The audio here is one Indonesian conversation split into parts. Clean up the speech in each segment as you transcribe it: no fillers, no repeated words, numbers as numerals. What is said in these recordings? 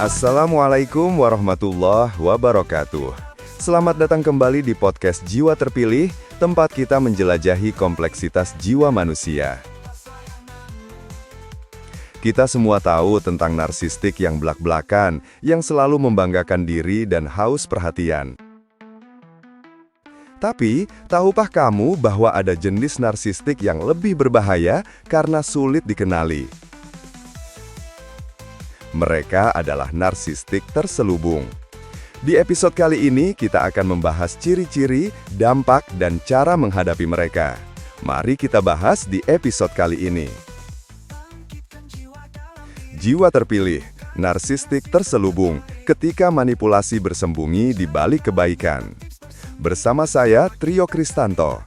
Assalamualaikum warahmatullahi wabarakatuh. Selamat datang kembali di podcast Jiwa Terpilih, tempat kita menjelajahi kompleksitas jiwa manusia. Kita semua tahu tentang narsistik yang belak-belakan, yang selalu membanggakan diri dan haus perhatian. Tapi, tahukah kamu bahwa ada jenis narsistik yang lebih berbahaya karena sulit dikenali? Mereka adalah narsistik terselubung. Di episode kali ini, kita akan membahas ciri-ciri, dampak, dan cara menghadapi mereka. Mari kita bahas di episode kali ini. Jiwa terpilih, narsistik terselubung, ketika manipulasi bersembunyi di balik kebaikan. Bersama saya, Trio Kristanto.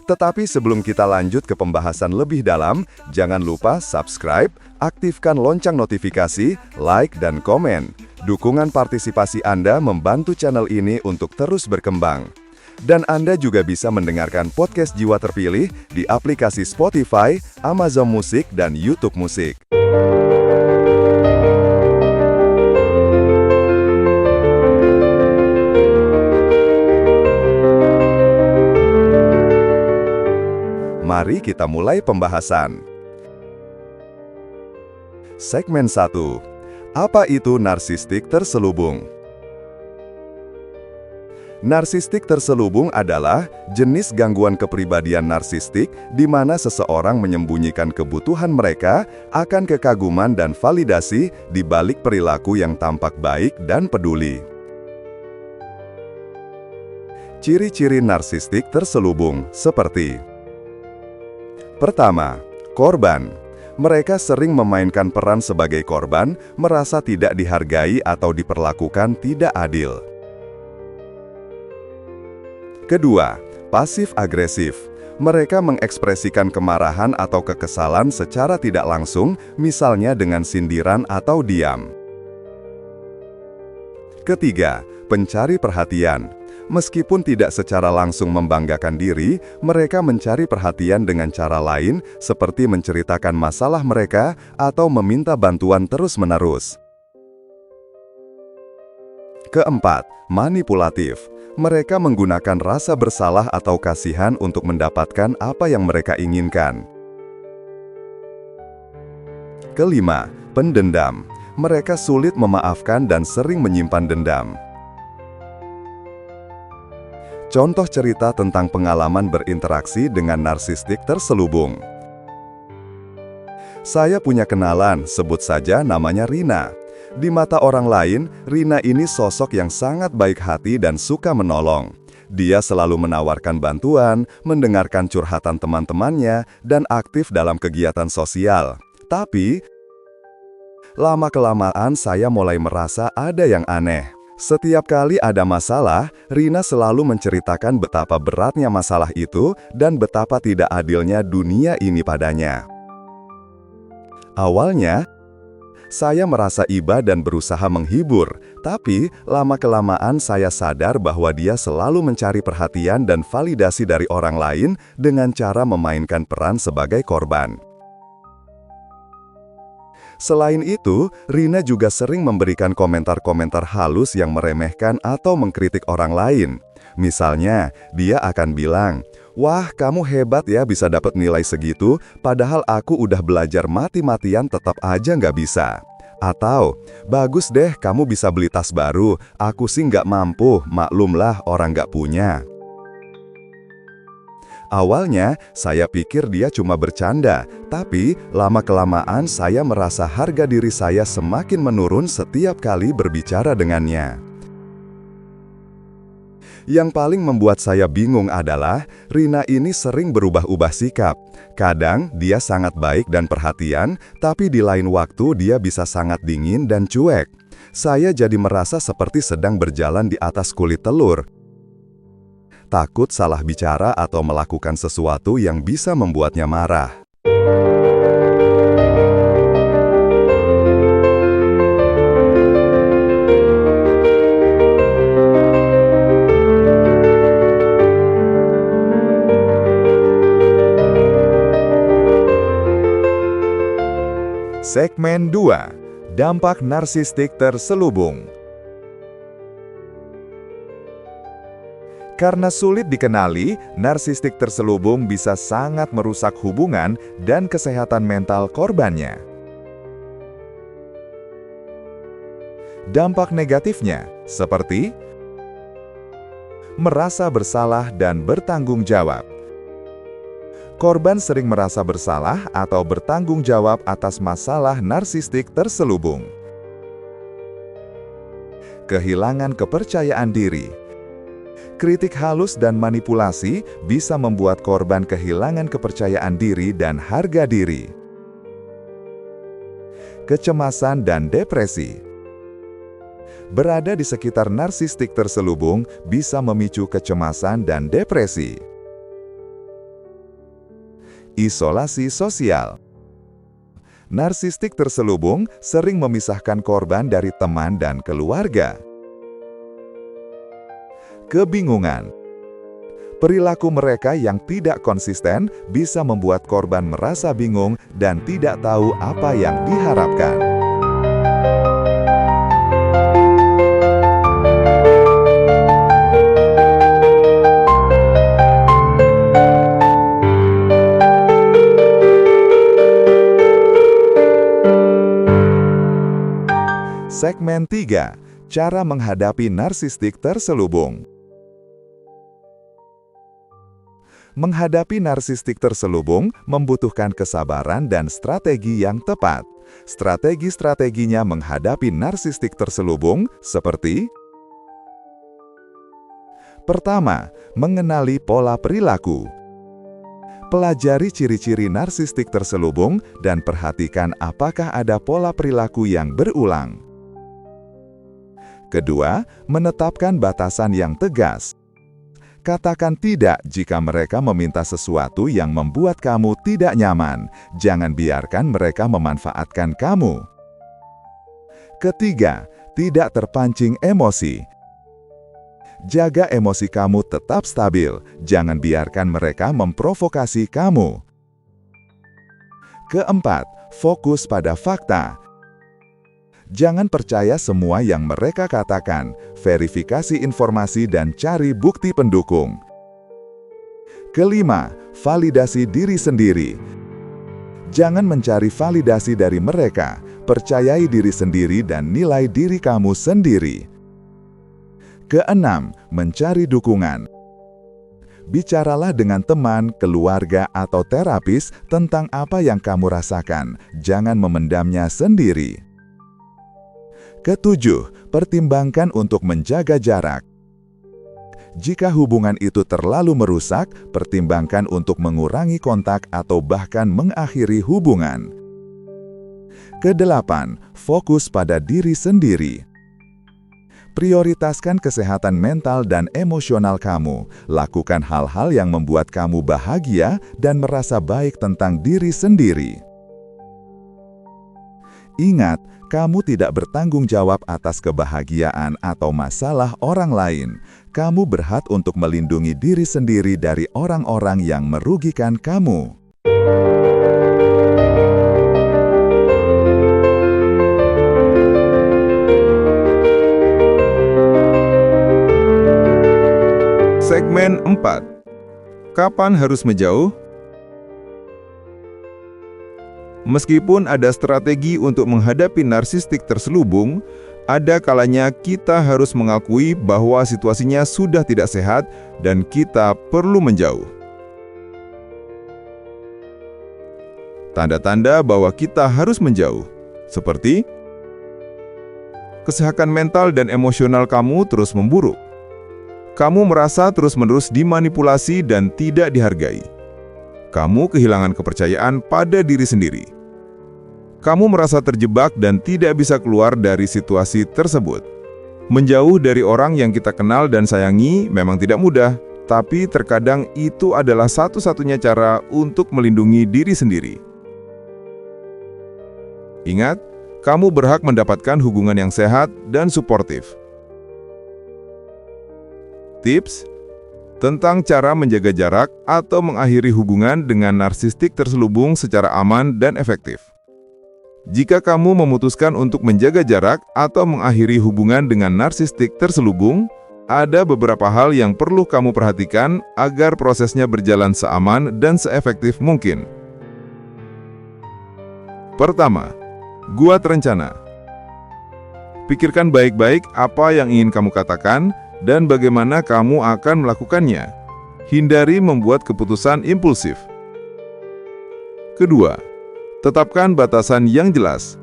Tetapi sebelum kita lanjut ke pembahasan lebih dalam, jangan lupa subscribe, aktifkan lonceng notifikasi, like, dan komen. Dukungan partisipasi Anda membantu channel ini untuk terus berkembang. Dan Anda juga bisa mendengarkan podcast Jiwa Terpilih di aplikasi Spotify, Amazon Music, dan YouTube Musik. Mari kita mulai pembahasan. Segmen 1. Apa itu narsistik terselubung? Narsistik terselubung adalah jenis gangguan kepribadian narsistik di mana seseorang menyembunyikan kebutuhan mereka akan kekaguman dan validasi di balik perilaku yang tampak baik dan peduli. Ciri-ciri narsistik terselubung seperti: pertama, korban. Mereka sering memainkan peran sebagai korban, merasa tidak dihargai atau diperlakukan tidak adil. Kedua, pasif-agresif. Mereka mengekspresikan kemarahan atau kekesalan secara tidak langsung, misalnya dengan sindiran atau diam. Ketiga, pencari perhatian. Meskipun tidak secara langsung membanggakan diri, mereka mencari perhatian dengan cara lain, seperti menceritakan masalah mereka atau meminta bantuan terus-menerus. Keempat, manipulatif. Mereka menggunakan rasa bersalah atau kasihan untuk mendapatkan apa yang mereka inginkan. Kelima, pendendam. Mereka sulit memaafkan dan sering menyimpan dendam. Contoh cerita tentang pengalaman berinteraksi dengan narsistik terselubung. Saya punya kenalan, sebut saja namanya Rina. Di mata orang lain, Rina ini sosok yang sangat baik hati dan suka menolong. Dia selalu menawarkan bantuan, mendengarkan curhatan teman-temannya, dan aktif dalam kegiatan sosial. Tapi, lama-kelamaan saya mulai merasa ada yang aneh. Setiap kali ada masalah, Rina selalu menceritakan betapa beratnya masalah itu dan betapa tidak adilnya dunia ini padanya. Awalnya, saya merasa iba dan berusaha menghibur, tapi lama-kelamaan saya sadar bahwa dia selalu mencari perhatian dan validasi dari orang lain dengan cara memainkan peran sebagai korban. Selain itu, Rina juga sering memberikan komentar-komentar halus yang meremehkan atau mengkritik orang lain. Misalnya, dia akan bilang, "Wah, kamu hebat ya bisa dapat nilai segitu, padahal aku udah belajar mati-matian tetap aja nggak bisa." Atau, "Bagus deh kamu bisa beli tas baru, aku sih nggak mampu, maklumlah orang nggak punya." Awalnya, saya pikir dia cuma bercanda, tapi lama-kelamaan saya merasa harga diri saya semakin menurun setiap kali berbicara dengannya. Yang paling membuat saya bingung adalah, Rina ini sering berubah-ubah sikap. Kadang, dia sangat baik dan perhatian, tapi di lain waktu dia bisa sangat dingin dan cuek. Saya jadi merasa seperti sedang berjalan di atas kulit telur. Takut salah bicara atau melakukan sesuatu yang bisa membuatnya marah. Segmen 2. Dampak narsistik terselubung. Karena sulit dikenali, narsistik terselubung bisa sangat merusak hubungan dan kesehatan mental korbannya. Dampak negatifnya, seperti merasa bersalah dan bertanggung jawab. Korban sering merasa bersalah atau bertanggung jawab atas masalah narsistik terselubung. Kehilangan kepercayaan diri. Kritik halus dan manipulasi bisa membuat korban kehilangan kepercayaan diri dan harga diri. Kecemasan dan depresi. Berada di sekitar narsistik terselubung bisa memicu kecemasan dan depresi. Isolasi sosial. Narsistik terselubung sering memisahkan korban dari teman dan keluarga. Kebingungan. Perilaku mereka yang tidak konsisten bisa membuat korban merasa bingung dan tidak tahu apa yang diharapkan. Segmen 3. Cara menghadapi narsistik terselubung. Menghadapi narsistik terselubung membutuhkan kesabaran dan strategi yang tepat. Strategi-strateginya menghadapi narsistik terselubung seperti: pertama, mengenali pola perilaku. Pelajari ciri-ciri narsistik terselubung dan perhatikan apakah ada pola perilaku yang berulang. Kedua, menetapkan batasan yang tegas. Katakan tidak jika mereka meminta sesuatu yang membuat kamu tidak nyaman. Jangan biarkan mereka memanfaatkan kamu. Ketiga, tidak terpancing emosi. Jaga emosi kamu tetap stabil. Jangan biarkan mereka memprovokasi kamu. Keempat, fokus pada fakta. Jangan percaya semua yang mereka katakan, verifikasi informasi dan cari bukti pendukung. Kelima, validasi diri sendiri. Jangan mencari validasi dari mereka, percayai diri sendiri dan nilai diri kamu sendiri. Keenam, mencari dukungan. Bicaralah dengan teman, keluarga, atau terapis tentang apa yang kamu rasakan, jangan memendamnya sendiri. Ketujuh, pertimbangkan untuk menjaga jarak. Jika hubungan itu terlalu merusak, pertimbangkan untuk mengurangi kontak atau bahkan mengakhiri hubungan. Kedelapan, fokus pada diri sendiri. Prioritaskan kesehatan mental dan emosional kamu. Lakukan hal-hal yang membuat kamu bahagia dan merasa baik tentang diri sendiri. Ingat, kamu tidak bertanggung jawab atas kebahagiaan atau masalah orang lain. Kamu berhak untuk melindungi diri sendiri dari orang-orang yang merugikan kamu. Segmen 4. Kapan harus menjauh? Meskipun ada strategi untuk menghadapi narsistik terselubung, ada kalanya kita harus mengakui bahwa situasinya sudah tidak sehat dan kita perlu menjauh. Tanda-tanda bahwa kita harus menjauh, seperti kesehatan mental dan emosional kamu terus memburuk. Kamu merasa terus-menerus dimanipulasi dan tidak dihargai. Kamu kehilangan kepercayaan pada diri sendiri. Kamu merasa terjebak dan tidak bisa keluar dari situasi tersebut. Menjauh dari orang yang kita kenal dan sayangi memang tidak mudah, tapi terkadang itu adalah satu-satunya cara untuk melindungi diri sendiri. Ingat, kamu berhak mendapatkan hubungan yang sehat dan suportif. Tips tentang cara menjaga jarak atau mengakhiri hubungan dengan narsistik terselubung secara aman dan efektif. Jika kamu memutuskan untuk menjaga jarak atau mengakhiri hubungan dengan narsistik terselubung, ada beberapa hal yang perlu kamu perhatikan agar prosesnya berjalan seaman dan seefektif mungkin. Pertama, buat rencana. Pikirkan baik-baik apa yang ingin kamu katakan dan bagaimana kamu akan melakukannya. Hindari membuat keputusan impulsif. Kedua, tetapkan batasan yang jelas.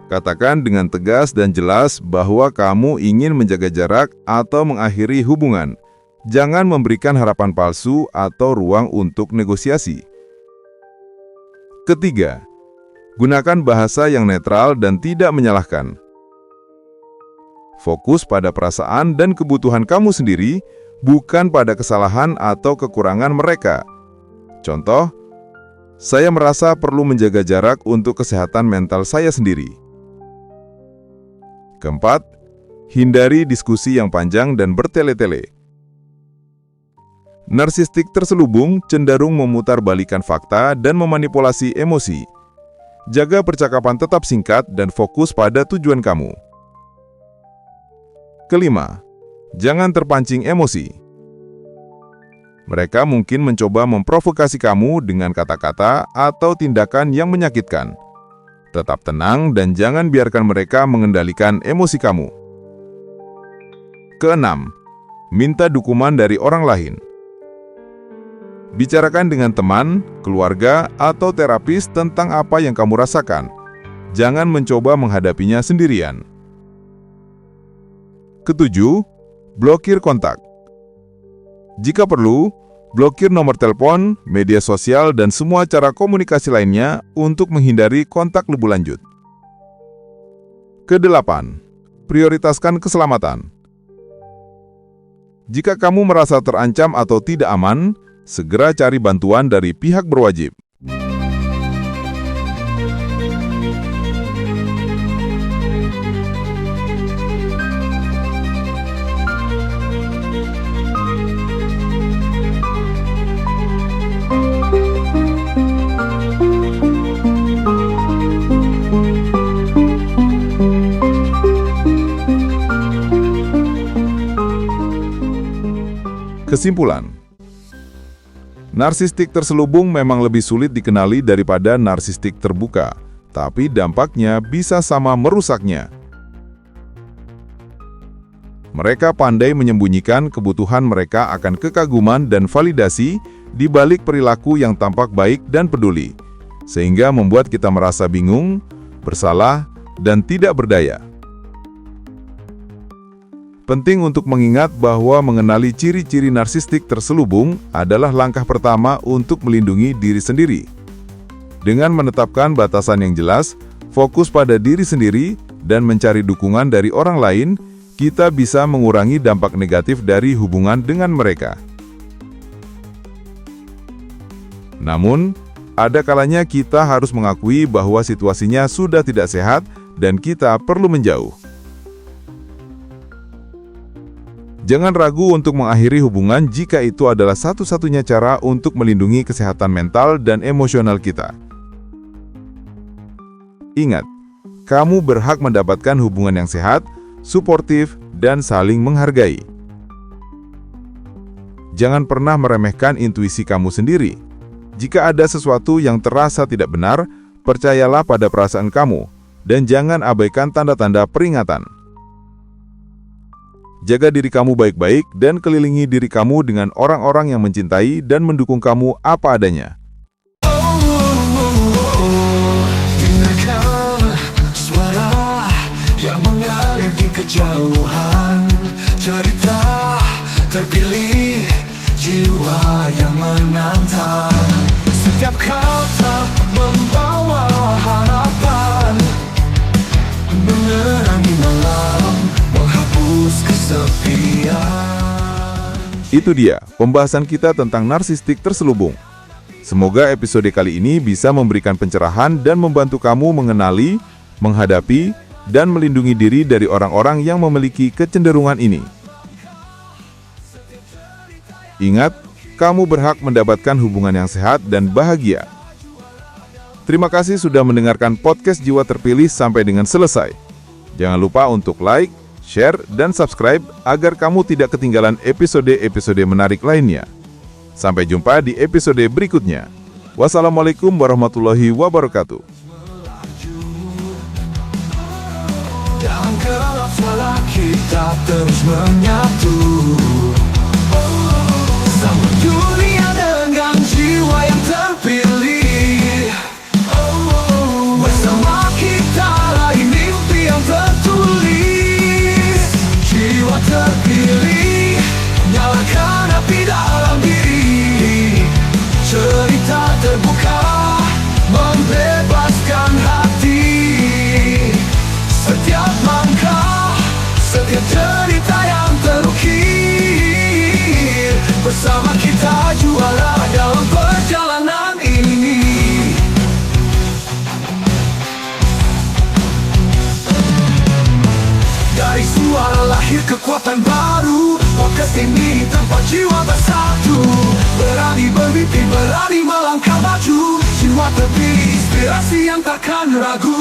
Katakan dengan tegas dan jelas bahwa kamu ingin menjaga jarak atau mengakhiri hubungan. Jangan memberikan harapan palsu atau ruang untuk negosiasi. Ketiga, gunakan bahasa yang netral dan tidak menyalahkan. Fokus pada perasaan dan kebutuhan kamu sendiri, bukan pada kesalahan atau kekurangan mereka. Contoh, saya merasa perlu menjaga jarak untuk kesehatan mental saya sendiri. Keempat, hindari diskusi yang panjang dan bertele-tele. Narsistik terselubung cenderung memutarbalikkan fakta dan memanipulasi emosi. Jaga percakapan tetap singkat dan fokus pada tujuan kamu. Kelima, jangan terpancing emosi. Mereka mungkin mencoba memprovokasi kamu dengan kata-kata atau tindakan yang menyakitkan. Tetap tenang dan jangan biarkan mereka mengendalikan emosi kamu. Keenam, minta dukungan dari orang lain. Bicarakan dengan teman, keluarga, atau terapis tentang apa yang kamu rasakan. Jangan mencoba menghadapinya sendirian. Ketujuh, blokir kontak. Jika perlu, blokir nomor telepon, media sosial, dan semua cara komunikasi lainnya untuk menghindari kontak lebih lanjut. Kedelapan, prioritaskan keselamatan. Jika kamu merasa terancam atau tidak aman, segera cari bantuan dari pihak berwajib. Kesimpulan, narsistik terselubung memang lebih sulit dikenali daripada narsistik terbuka, tapi dampaknya bisa sama merusaknya. Mereka pandai menyembunyikan kebutuhan mereka akan kekaguman dan validasi di balik perilaku yang tampak baik dan peduli, sehingga membuat kita merasa bingung, bersalah, dan tidak berdaya. Penting untuk mengingat bahwa mengenali ciri-ciri narsistik terselubung adalah langkah pertama untuk melindungi diri sendiri. Dengan menetapkan batasan yang jelas, fokus pada diri sendiri, dan mencari dukungan dari orang lain, kita bisa mengurangi dampak negatif dari hubungan dengan mereka. Namun, ada kalanya kita harus mengakui bahwa situasinya sudah tidak sehat dan kita perlu menjauh. Jangan ragu untuk mengakhiri hubungan jika itu adalah satu-satunya cara untuk melindungi kesehatan mental dan emosional kita. Ingat, kamu berhak mendapatkan hubungan yang sehat, suportif, dan saling menghargai. Jangan pernah meremehkan intuisi kamu sendiri. Jika ada sesuatu yang terasa tidak benar, percayalah pada perasaan kamu, dan jangan abaikan tanda-tanda peringatan. Jaga diri kamu baik-baik dan kelilingi diri kamu dengan orang-orang yang mencintai dan mendukung kamu apa adanya. Dengarkan suara yang mengalir di kejauhan, cerita terpilih jiwa yang menantang. Setiap kata membawa harapan, menerangi malam, menghapus kesepian. Itu dia pembahasan kita tentang narsistik terselubung. Semoga episode kali ini bisa memberikan pencerahan dan membantu kamu mengenali, menghadapi, dan melindungi diri dari orang-orang yang memiliki kecenderungan ini. Ingat, kamu berhak mendapatkan hubungan yang sehat dan bahagia. Terima kasih sudah mendengarkan podcast Jiwa Terpilih sampai dengan selesai. Jangan lupa untuk like, share, dan subscribe agar kamu tidak ketinggalan episode-episode menarik lainnya. Sampai jumpa di episode berikutnya. Wassalamualaikum warahmatullahi wabarakatuh. Dalam gelap malam kita terus menyatu, sambut dunia dengan jiwa yang terpilih. Bersama kita raih mimpi yang tertulis. Jiwa terpilih, nyalakan api dalam diri. Cerita terbuka, membebaskan hati. Setiap langkah, setiap cerita yang terukir. Bersama kita juara dalam perjalanan ini. Dari suara lahir kekuatan baru. Podcast ini tempat jiwa bersatu. Berani bermimpi, berani melangkah maju. Jiwa terpilih, inspirasi yang takkan ragu.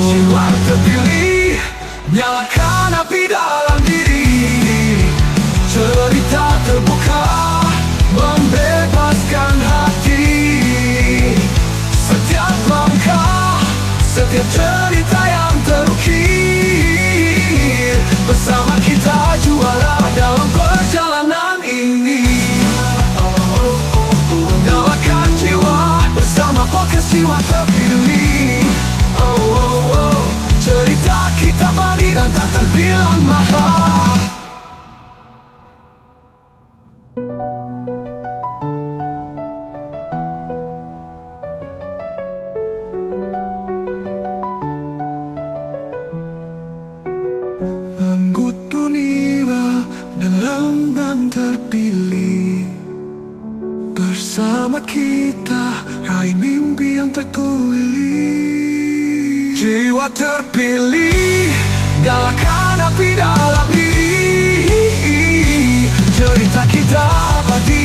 Jiwa terpilih, nyalakan api dalam diri. Cerita terbuka, membebaskan hati. Setiap langkah, setiap cerita yang terukir. Bersama kita juara dalam perjalanan ini. Nyalakan jiwa bersama podcast Jiwa Terpilih. Cerita kita bani dan tak terbilang mahal. Anggut dunia dalam dan terpilih. Bersama kita raih mimpi yang tertulis. Jiwa terpilih, nyalakan api dalam diri. Cerita kita abadi.